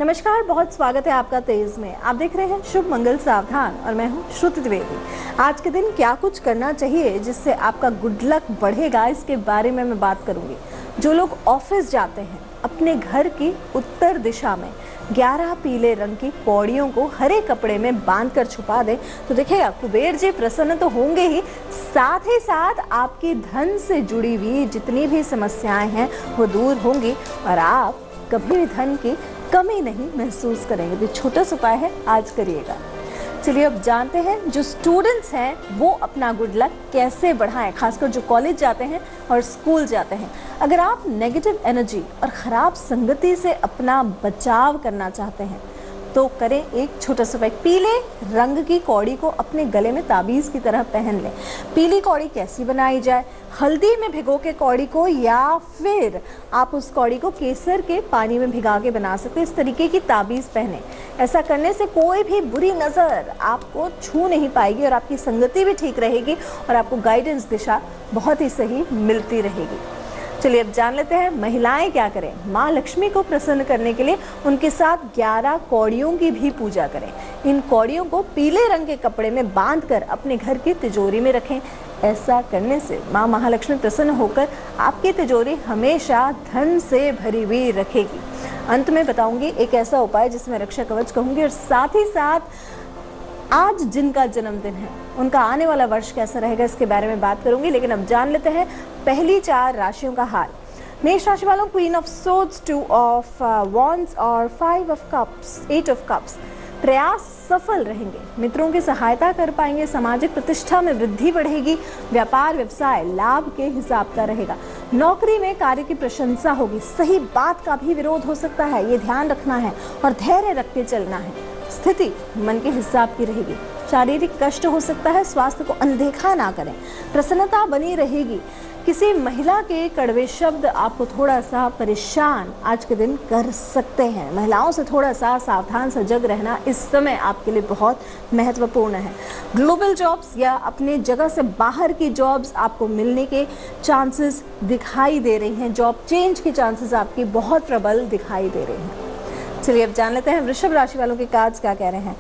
नमस्कार, बहुत स्वागत है आपका तेज में। आप देख रहे हैं शुभ मंगल सावधान और मैं हूं श्रुति द्विवेदी। आज के दिन क्या कुछ करना चाहिए जिससे आपका गुड लक बढ़ेगा, इसके बारे में मैं बात करूंगी। जो लोग ऑफिस जाते हैं, अपने घर की उत्तर दिशा में 11 पीले रंग की पौड़ियों को हरे कपड़े में बांधकर छुपा दें तो देखिएगा कुबेर जी प्रसन्न तो होंगे ही साथ आपकी धन से जुड़ी हुई जितनी भी समस्याएं हैं वो दूर होंगी और आप कभी भी धन की कमी नहीं महसूस करेंगे। तो छोटा सा उपाय है, आज करिएगा। चलिए अब जानते हैं जो स्टूडेंट्स हैं वो अपना गुड लक कैसे बढ़ाएं, खासकर जो कॉलेज जाते हैं और स्कूल जाते हैं। अगर आप नेगेटिव एनर्जी और ख़राब संगति से अपना बचाव करना चाहते हैं तो करें एक छोटा सा उपाय। पीले रंग की कौड़ी को अपने गले में ताबीज़ की तरह पहन लें। पीली कौड़ी कैसी बनाई जाए? हल्दी में भिगो के कौड़ी को, या फिर आप उस कौड़ी को केसर के पानी में भिगा के बना सकते हैं। इस तरीके की ताबीज़ पहने। ऐसा करने से कोई भी बुरी नज़र आपको छू नहीं पाएगी और आपकी संगति भी ठीक रहेगी और आपको गाइडेंस दिशा बहुत ही सही मिलती रहेगी। चलिए अब जान लेते हैं महिलाएं क्या करें। माँ लक्ष्मी को प्रसन्न करने के लिए उनके साथ 11 कौड़ियों की भी पूजा करें। इन कौड़ियों को पीले रंग के कपड़े में बांधकर अपने घर की तिजोरी में रखें। ऐसा करने से माँ महालक्ष्मी प्रसन्न होकर आपकी तिजोरी हमेशा धन से भरी हुई रखेगी। अंत में बताऊंगी एक ऐसा उपाय जिसमें रक्षा कवच कहूंगी और साथ ही साथ आज जिनका जन्मदिन है उनका आने वाला वर्ष कैसा रहेगा इसके बारे में बात करूंगी। लेकिन अब जान लेते हैं पहली 4 राशियों का हाल। मेष राशि वालों queen of swords, 2 of wands और 5 ऑफ कप्स, 8 ऑफ कप्स। प्रयास सफल रहेंगे, मित्रों की सहायता कर पाएंगे, सामाजिक प्रतिष्ठा में वृद्धि बढ़ेगी, व्यापार व्यवसाय लाभ के हिसाब का रहेगा। नौकरी में कार्य की प्रशंसा होगी, सही बात का भी विरोध हो सकता है, ये ध्यान रखना है और धैर्य रख के चलना है। स्थिति मन के हिसाब की रहेगी, शारीरिक कष्ट हो सकता है, स्वास्थ्य को अनदेखा ना करें। प्रसन्नता बनी रहेगी। किसी महिला के कड़वे शब्द आपको थोड़ा सा परेशान आज के दिन कर सकते हैं। महिलाओं से थोड़ा सा सावधान सजग रहना इस समय आपके लिए बहुत महत्वपूर्ण है। ग्लोबल जॉब्स या अपने जगह से बाहर की जॉब्स आपको मिलने के चांसेस दिखाई दे रही हैं। जॉब चेंज के चांसेस आपकी बहुत प्रबल दिखाई दे रहे हैं। चलिए अब जान लेते हैं वृषभ राशि वालों के कार्ड्स क्या कह रहे हैं।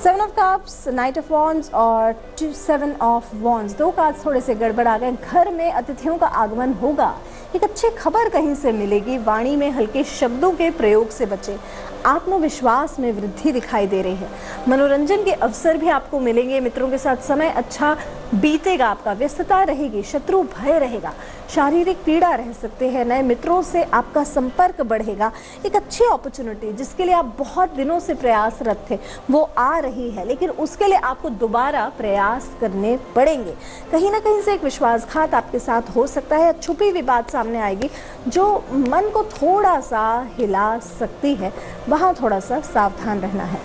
7 ऑफ कप्स, 9 ऑफ वॉन्ड्स और 7 ऑफ वॉन्ड्स। 2 कार्ड्स थोड़े से गड़बड़ आ गए। घर में अतिथियों का आगमन होगा, एक अच्छी खबर कहीं से मिलेगी। वाणी में हल्के शब्दों के प्रयोग से बचें। आत्मविश्वास में वृद्धि दिखाई दे रही है। मनोरंजन के अवसर भी आपको मिलेंगे। मित्रों के साथ समय अच्छा बीतेगा आपका। व्यस्तता रहेगी, शत्रु भय रहेगा, शारीरिक पीड़ा रह सकते हैं। नए मित्रों से आपका संपर्क बढ़ेगा। एक अच्छी अपॉर्चुनिटी जिसके लिए आप बहुत दिनों से प्रयासरत थे वो आ रही है, लेकिन उसके लिए आपको दोबारा प्रयास करने पड़ेंगे। कहीं ना कहीं से एक विश्वासघात आपके साथ हो सकता है। छुपी हुई बात सामने आएगी जो मन को थोड़ा सा हिला सकती है, वहाँ थोड़ा सा सावधान रहना है।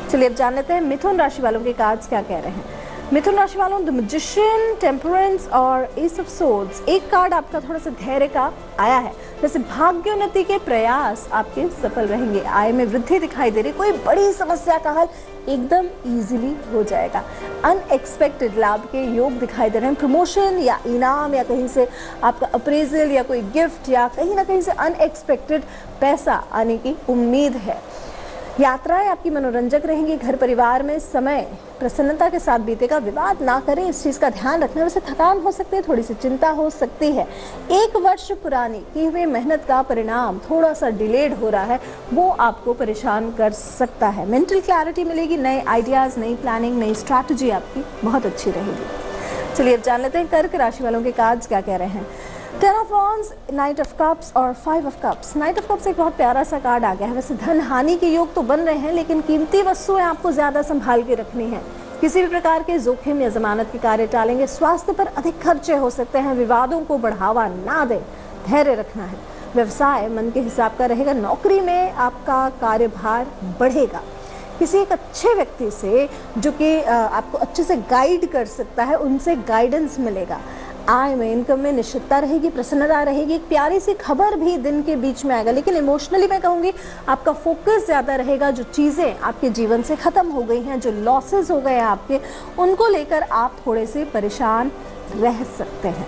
चलिए अब जान लेते हैं मिथुन राशि वालों के कार्ड्स क्या कह रहे हैं। मिथुन राशि वालों द मैजिशियन, टेम्परेंस और एस ऑफ सोर्ड्स। एक कार्ड आपका थोड़ा सा धैर्य का आया है। जैसे भाग्योन्नति के प्रयास आपके सफल रहेंगे। आय में वृद्धि दिखाई दे रही। कोई बड़ी समस्या का हल एकदम इजीली हो जाएगा। अनएक्सपेक्टेड लाभ के योग दिखाई दे रहे हैं। प्रमोशन या इनाम या कहीं से आपका अप्रेजल या कोई गिफ्ट या कहीं ना कहीं से अनएक्सपेक्टेड पैसा आने की उम्मीद है। यात्राएं आपकी मनोरंजक रहेंगी। घर परिवार में समय प्रसन्नता के साथ बीतेगा। विवाद ना करें, इस चीज़ का ध्यान रखना। वैसे थकान हो सकती है, थोड़ी सी चिंता हो सकती है। 1 वर्ष पुरानी की हुई मेहनत का परिणाम थोड़ा सा डिलेड हो रहा है, वो आपको परेशान कर सकता है। मेंटल क्लैरिटी मिलेगी। नए आइडियाज़, नई प्लानिंग, नई स्ट्रैटेजी आपकी बहुत अच्छी रहेगी। चलिए अब जान लेते हैं कर्क राशि वालों के कार्ड्स क्या कह रहे हैं। 10 ऑफ वॉन्ड्स, 9 ऑफ कप्स और 5 ऑफ कप्स। 9 ऑफ कप्स एक बहुत प्यारा सा कार्ड आ गया है। वैसे धन हानि के योग तो बन रहे हैं, लेकिन कीमती वस्तुएं आपको ज़्यादा संभाल के रखनी है। किसी भी प्रकार के जोखिम या जमानत के कार्य टालेंगे। स्वास्थ्य पर अधिक खर्चे हो सकते हैं। विवादों को बढ़ावा ना दें, धैर्य रखना है। व्यवसाय मन के हिसाब का रहेगा। नौकरी में आपका कार्यभार बढ़ेगा। किसी एक अच्छे व्यक्ति से जो कि आपको अच्छे से गाइड कर सकता है, उनसे गाइडेंस मिलेगा। आय में, इनकम में निश्चितता रहेगी, प्रसन्नता रहेगी। एक प्यारी सी खबर भी दिन के बीच में आएगा। लेकिन इमोशनली मैं कहूँगी आपका फोकस ज़्यादा रहेगा। जो चीज़ें आपके जीवन से ख़त्म हो गई हैं, जो लॉसेस हो गए हैं आपके, उनको लेकर आप थोड़े से परेशान रह सकते हैं।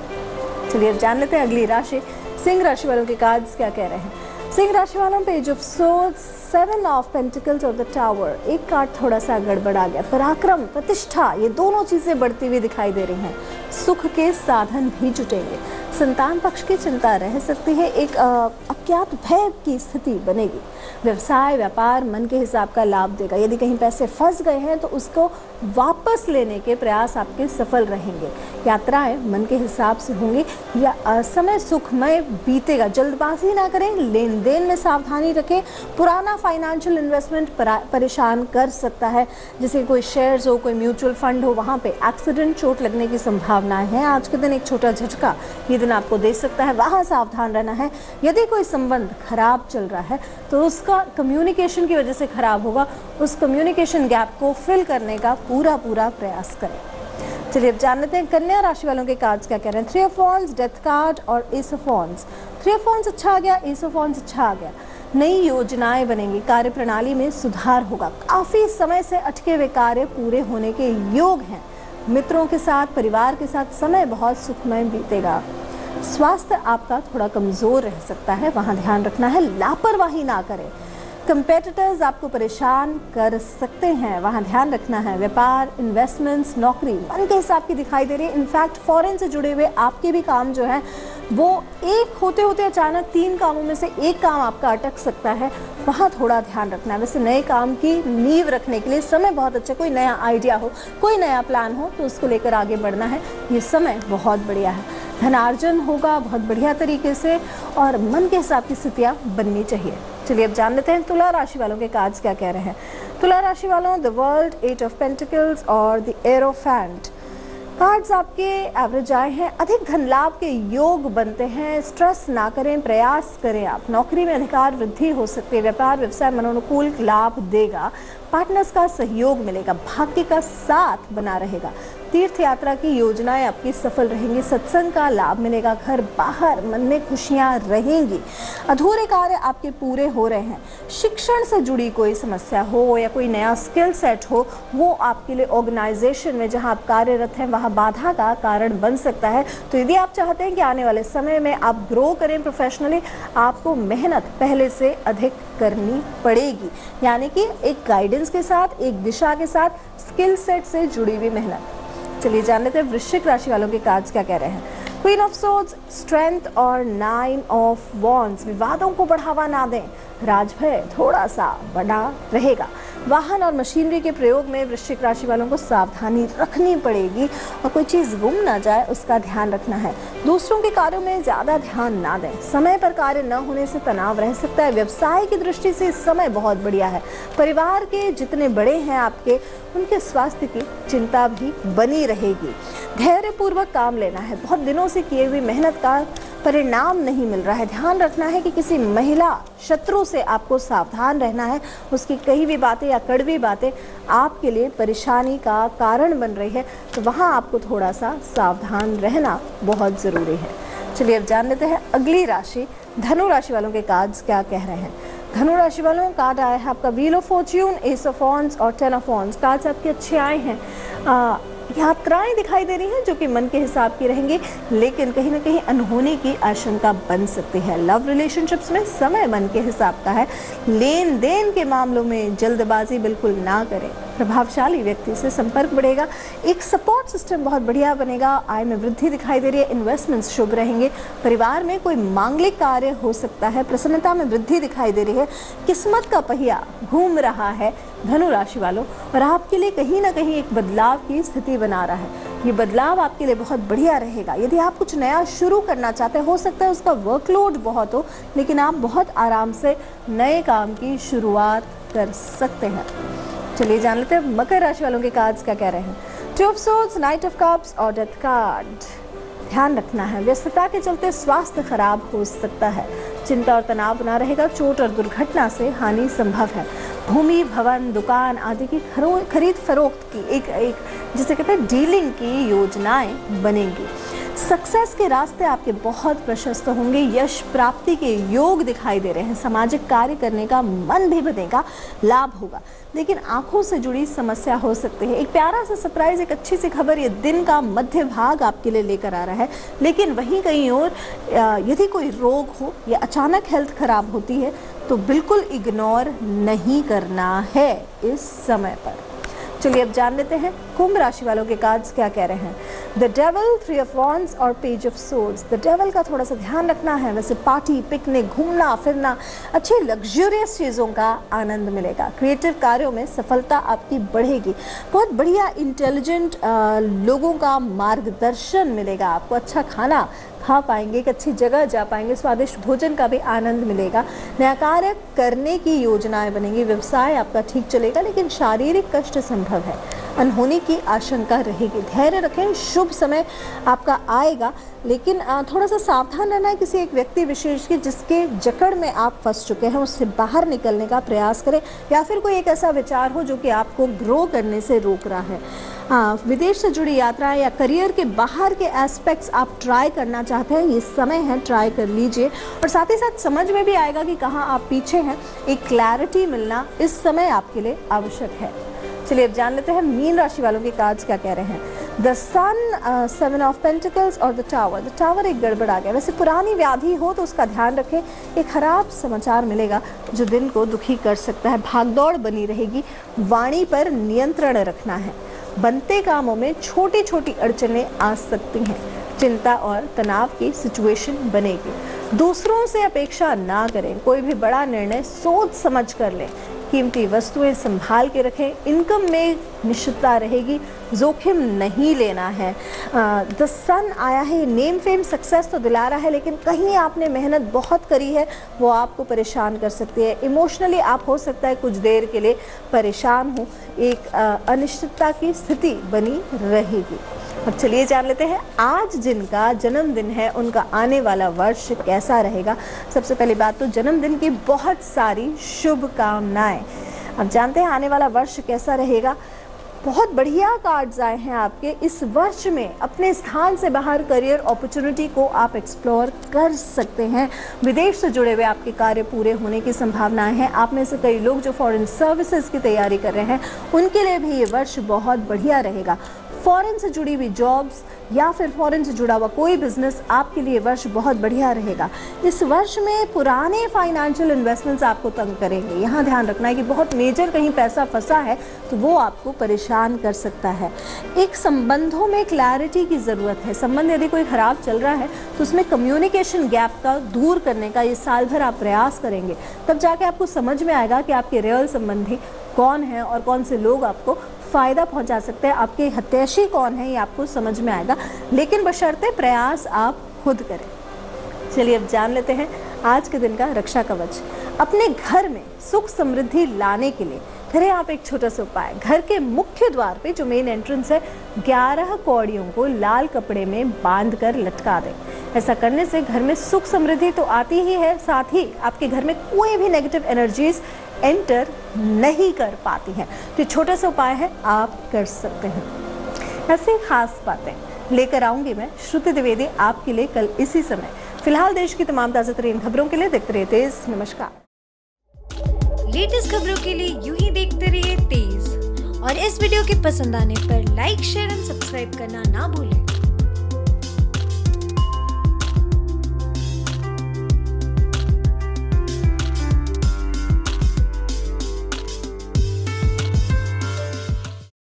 चलिए अब जान लेते हैं अगली राशि सिंह राशि वालों के कार्ड्स क्या कह रहे हैं। सिंह राशि वालों page of swords, 7 of pentacles और द टावर। एक कार्ड थोड़ा सा गड़बड़ आ गया। पराक्रम, प्रतिष्ठा, ये दोनों चीजें बढ़ती हुई दिखाई दे रही हैं। सुख के साधन भी जुटेंगे। संतान पक्ष की चिंता रह सकती है। एक अज्ञात भय की स्थिति बनेगी। व्यवसाय, व्यापार मन के हिसाब का लाभ देगा। यदि कहीं पैसे फंस गए हैं तो उसको वापस लेने के प्रयास आपके सफल रहेंगे। यात्राएं मन के हिसाब से होंगी या समय सुखमय बीतेगा। जल्दबाजी ना करें, लेन देन में सावधानी रखें। पुराना फाइनेंशियल इन्वेस्टमेंट परेशान कर सकता है, जैसे कोई शेयर्स हो, कोई म्यूचुअल फंड हो, वहाँ पे एक्सीडेंट, चोट लगने की संभावनाएं हैं। आज के दिन एक छोटा झटका ये दिन आपको दे सकता है, वहाँ सावधान रहना है। यदि कोई संबंध खराब चल रहा है तो उसका कम्युनिकेशन की वजह से खराब होगा। उस कम्युनिकेशन गैप को फिल करने का पूरा प्रयास करें। चलिए अब जान लेते हैं कन्या राशि वालों के कार्ड्स क्या कह रहे हैं। 3 ऑफ वॉन्ड्स, डेथ कार्ड और S of wands. 3 of wands अच्छा आ गया, एस ऑफ वॉन्ड्स अच्छा आ गया। नई योजनाएं बनेंगी, कार्य प्रणाली में सुधार होगा। काफी समय से अटके हुए कार्य पूरे होने के योग हैं। मित्रों के साथ, परिवार के साथ समय बहुत सुखमय बीतेगा। स्वास्थ्य आपका थोड़ा कमजोर रह सकता है, वहां ध्यान रखना है। लापरवाही ना करें। कंपेटिटर्स आपको परेशान कर सकते हैं, वहां ध्यान रखना है। व्यापार, इन्वेस्टमेंट्स, नौकरी मन के हिसाब की दिखाई दे रही है। इनफैक्ट फॉरेन से जुड़े हुए आपके भी काम जो है वो एक होते होते अचानक 3 कामों में से एक काम आपका अटक सकता है, वहाँ थोड़ा ध्यान रखना है। वैसे नए काम की नींव रखने के लिए समय बहुत अच्छा। कोई नया आइडिया हो, कोई नया प्लान हो तो उसको लेकर आगे बढ़ना है। ये समय बहुत बढ़िया है। धनार्जन होगा बहुत बढ़िया तरीके से और मन के हिसाब की स्थितियाँ बननी चाहिए। चलिए अब जान लेते हैं तुला राशि वालों के कार्ड्स क्या कह रहे हैं। तुला राशि वालों, द वर्ल्ड, 8 ऑफ पेंटिकल्स और द एरोफेंट। कार्ड्स आपके एवरेज आए हैं। अधिक धन लाभ के योग बनते हैं। स्ट्रेस ना करें, प्रयास करें आप। नौकरी में अधिकार वृद्धि हो सकती है। व्यापार, व्यवसाय मनोनुकूल लाभ देगा। पार्टनर्स का सहयोग मिलेगा। भाग्य का साथ बना रहेगा। तीर्थ यात्रा की योजनाएं आपकी सफल रहेंगी। सत्संग का लाभ मिलेगा। घर बाहर मन में खुशियां रहेंगी। अधूरे कार्य आपके पूरे हो रहे हैं। शिक्षण से जुड़ी कोई समस्या हो या कोई नया स्किल सेट हो, वो आपके लिए ऑर्गेनाइजेशन में जहां आप कार्यरत हैं वहां बाधा का कारण बन सकता है। तो यदि आप चाहते हैं कि आने वाले समय में आप ग्रो करें प्रोफेशनली, आपको मेहनत पहले से अधिक करनी पड़ेगी। यानी कि एक गाइडेंस के साथ, एक दिशा के साथ, स्किल सेट से जुड़ी हुई मेहनत। चलिए जान लेते हैं वृश्चिक राशि वालों के कार्ड्स क्या कह रहे हैं। क्वीन ऑफ सोर्ड्स, स्ट्रेंथ और 9 ऑफ वॉन्ड्स। विवादों को बढ़ावा ना दें। राजभय थोड़ा सा बड़ा रहेगा। वाहन और मशीनरी के प्रयोग में वृश्चिक राशि वालों को सावधानी रखनी पड़ेगी और कोई चीज़ गुम ना जाए उसका ध्यान रखना है। दूसरों के कार्यों में ज़्यादा ध्यान ना दें। समय पर कार्य न होने से तनाव रह सकता है। व्यवसाय की दृष्टि से इस समय बहुत बढ़िया है। परिवार के जितने बड़े हैं आपके, उनके स्वास्थ्य की चिंता भी बनी रहेगी। धैर्यपूर्वक काम लेना है। बहुत दिनों से किए हुई मेहनत का परिणाम नहीं मिल रहा है। ध्यान रखना है कि किसी महिला शत्रु से आपको सावधान रहना है। उसकी कही हुई बातें या कड़वी बातें आपके लिए परेशानी का कारण बन रही है, तो वहाँ आपको थोड़ा सा सावधान रहना बहुत ज़रूरी है। चलिए अब जान लेते हैं अगली राशि धनु राशि वालों के कार्ड्स क्या कह रहे हैं। धनु राशि वालों कार्ड आया है आपका wheel of Fortune, S of wands और 10 ऑफ वॉन्ड्स। कार्ड्स आपके अच्छे आए हैं। यात्राएं दिखाई दे रही हैं जो कि मन के हिसाब की रहेंगी, लेकिन कहीं ना कहीं अनहोनी की आशंका बन सकती है। लव रिलेशनशिप्स में समय मन के हिसाब का है। लेन देन के मामलों में जल्दबाजी बिल्कुल ना करें। प्रभावशाली व्यक्ति से संपर्क बढ़ेगा। एक सपोर्ट सिस्टम बहुत बढ़िया बनेगा। आय में वृद्धि दिखाई दे रही है। इन्वेस्टमेंट्स शुभ रहेंगे। परिवार में कोई मांगलिक कार्य हो सकता है। प्रसन्नता में वृद्धि दिखाई दे रही है। किस्मत का पहिया घूम रहा है धनु राशि वालों, और आपके लिए कहीं ना कहीं एक बदलाव की स्थिति बना रहा है। ये बदलाव आपके लिए बहुत बढ़िया रहेगा। यदि आप कुछ नया शुरू करना चाहते हैं, हो सकता है उसका वर्कलोड बहुत हो, लेकिन आप बहुत आराम से नए काम की शुरुआत कर सकते हैं। चलिए जान लेते हैं मकर राशि वालों के कार्ड्स क्या कह रहे हैं। 2 of swords, night of cups और डेथ कार्ड। ध्यान रखना है। व्यस्तता के चलते स्वास्थ्य खराब हो सकता है। चिंता और तनाव बना रहेगा। चोट और दुर्घटना से हानि संभव है। भूमि, भवन, दुकान आदि की खरीद फरोख्त की एक जिसे कहते हैं डीलिंग की योजनाएं बनेंगी। सक्सेस के रास्ते आपके बहुत प्रशस्त होंगे, यश प्राप्ति के योग दिखाई दे रहे हैं, सामाजिक कार्य करने का मन भी बनेगा, लाभ होगा। लेकिन आंखों से जुड़ी समस्या हो सकती है। एक प्यारा सा सरप्राइज, एक अच्छी सी खबर ये दिन का मध्य भाग आपके लिए लेकर आ रहा है। लेकिन वहीं कहीं और यदि कोई रोग हो या अचानक हेल्थ खराब होती है तो बिल्कुल इग्नोर नहीं करना है इस समय पर। चलिए अब जान लेते हैं कुंभ राशि वालों के कार्ड्स क्या कह रहे हैं। द डेविल, 3 ऑफ वॉन्ड्स और page of swords. The devil का थोड़ा सा ध्यान रखना है। वैसे पार्टी, पिकनिक, घूमना फिरना, अच्छी लग्जरियस चीज़ों का आनंद मिलेगा। क्रिएटिव कार्यों में सफलता आपकी बढ़ेगी। बहुत बढ़िया इंटेलिजेंट लोगों का मार्गदर्शन मिलेगा आपको। अच्छा खाना खा पाएंगे, एक अच्छी जगह जा पाएंगे, स्वादिष्ट भोजन का भी आनंद मिलेगा। नया कार्य करने की योजनाएं बनेंगी। व्यवसाय आपका ठीक चलेगा लेकिन शारीरिक कष्ट संभव है, अनहोनी की आशंका रहेगी। धैर्य रखें, शुभ समय आपका आएगा लेकिन थोड़ा सा सावधान रहना है किसी एक व्यक्ति विशेष की जिसके जकड़ में आप फंस चुके हैं, उससे बाहर निकलने का प्रयास करें। या फिर कोई एक ऐसा विचार हो जो कि आपको ग्रो करने से रोक रहा है। विदेश से जुड़ी यात्राएं या करियर के बाहर के एस्पेक्ट्स आप ट्राई करना चाहते हैं, ये समय है, ट्राई कर लीजिए। और साथ ही साथ समझ में भी आएगा कि कहाँ आप पीछे हैं। एक क्लैरिटी मिलना इस समय आपके लिए आवश्यक है। चलिए अब जान लेते हैं मीन राशि वालों के कार्ड्स क्या कह रहे हैं। द सन, 7 ऑफ पेंटिकल्स और द टावर। द टावर एक गड़बड़ आ गया। वैसे पुरानी व्याधि हो तो उसका ध्यान रखें। एक खराब समाचार मिलेगा जो दिन को दुखी कर सकता है। भागदौड़ बनी रहेगी। वाणी पर नियंत्रण रखना है। बनते कामों में छोटी छोटी अड़चनें आ सकती हैं। चिंता और तनाव की सिचुएशन बनेगी। दूसरों से अपेक्षा ना करें। कोई भी बड़ा निर्णय सोच समझ कर लें। कीमती वस्तुएं संभाल के रखें। इनकम में निश्चितता रहेगी, जोखिम नहीं लेना है। द सन आया है, नेम फेम सक्सेस तो दिला रहा है लेकिन कहीं आपने मेहनत बहुत करी है वो आपको परेशान कर सकती है। इमोशनली आप हो सकता है कुछ देर के लिए परेशान हो। एक अनिश्चितता की स्थिति बनी रहेगी। अब चलिए जान लेते हैं आज जिनका जन्मदिन है उनका आने वाला वर्ष कैसा रहेगा। सबसे पहली बात तो जन्मदिन की बहुत सारी शुभकामनाएं। अब जानते हैं आने वाला वर्ष कैसा रहेगा। बहुत बढ़िया कार्ड्स आए हैं आपके। इस वर्ष में अपने स्थान से बाहर करियर अपॉर्चुनिटी को आप एक्सप्लोर कर सकते हैं। विदेश से जुड़े हुए आपके कार्य पूरे होने की संभावनाएं हैं। आप में से कई लोग जो फॉरेन सर्विसेज की तैयारी कर रहे हैं उनके लिए भी ये वर्ष बहुत बढ़िया रहेगा। फॉरेन से जुड़ी हुई जॉब्स या फिर फॉरेन से जुड़ा हुआ कोई बिजनेस आपके लिए वर्ष बहुत बढ़िया रहेगा। इस वर्ष में पुराने फाइनेंशियल इन्वेस्टमेंट्स आपको तंग करेंगे। यहाँ ध्यान रखना है कि बहुत मेजर कहीं पैसा फंसा है तो वो आपको परेशान कर सकता है। एक संबंधों में क्लैरिटी की ज़रूरत है। संबंध यदि कोई ख़राब चल रहा है तो उसमें कम्युनिकेशन गैप का दूर करने का ये साल भर आप प्रयास करेंगे, तब जाके आपको समझ में आएगा कि आपके रियल संबंधी कौन है और कौन से लोग आपको फ़ायदा पहुंचा सकते हैं। आपके हितैषी कौन है ये आपको समझ में आएगा, लेकिन बशर्ते प्रयास आप खुद करें। चलिए अब जान लेते हैं आज के दिन का रक्षा कवच। अपने घर में सुख समृद्धि लाने के लिए करें आप एक छोटा सा उपाय। घर के मुख्य द्वार पे जो मेन एंट्रेंस है 11 कौड़ियों को लाल कपड़े में बांध कर लटका दें। ऐसा करने से घर में सुख समृद्धि तो आती ही है, साथ ही आपके घर में कोई भी नेगेटिव एनर्जीज एंटर नहीं कर पाती हैं। तो छोटा सा उपाय है, आप कर सकते हैं। ऐसी खास बातें लेकर आऊंगी मैं श्रुति द्विवेदी आपके लिए कल इसी समय। फिलहाल देश की तमाम ताज़ा तरीन खबरों के लिए देखते रहिए तेज। नमस्कार। लेटेस्ट खबरों के लिए यूं ही देखते रहिए तेज और इस वीडियो के पसंद आने पर लाइक, शेयर एंड सब्सक्राइब करना ना भूलें।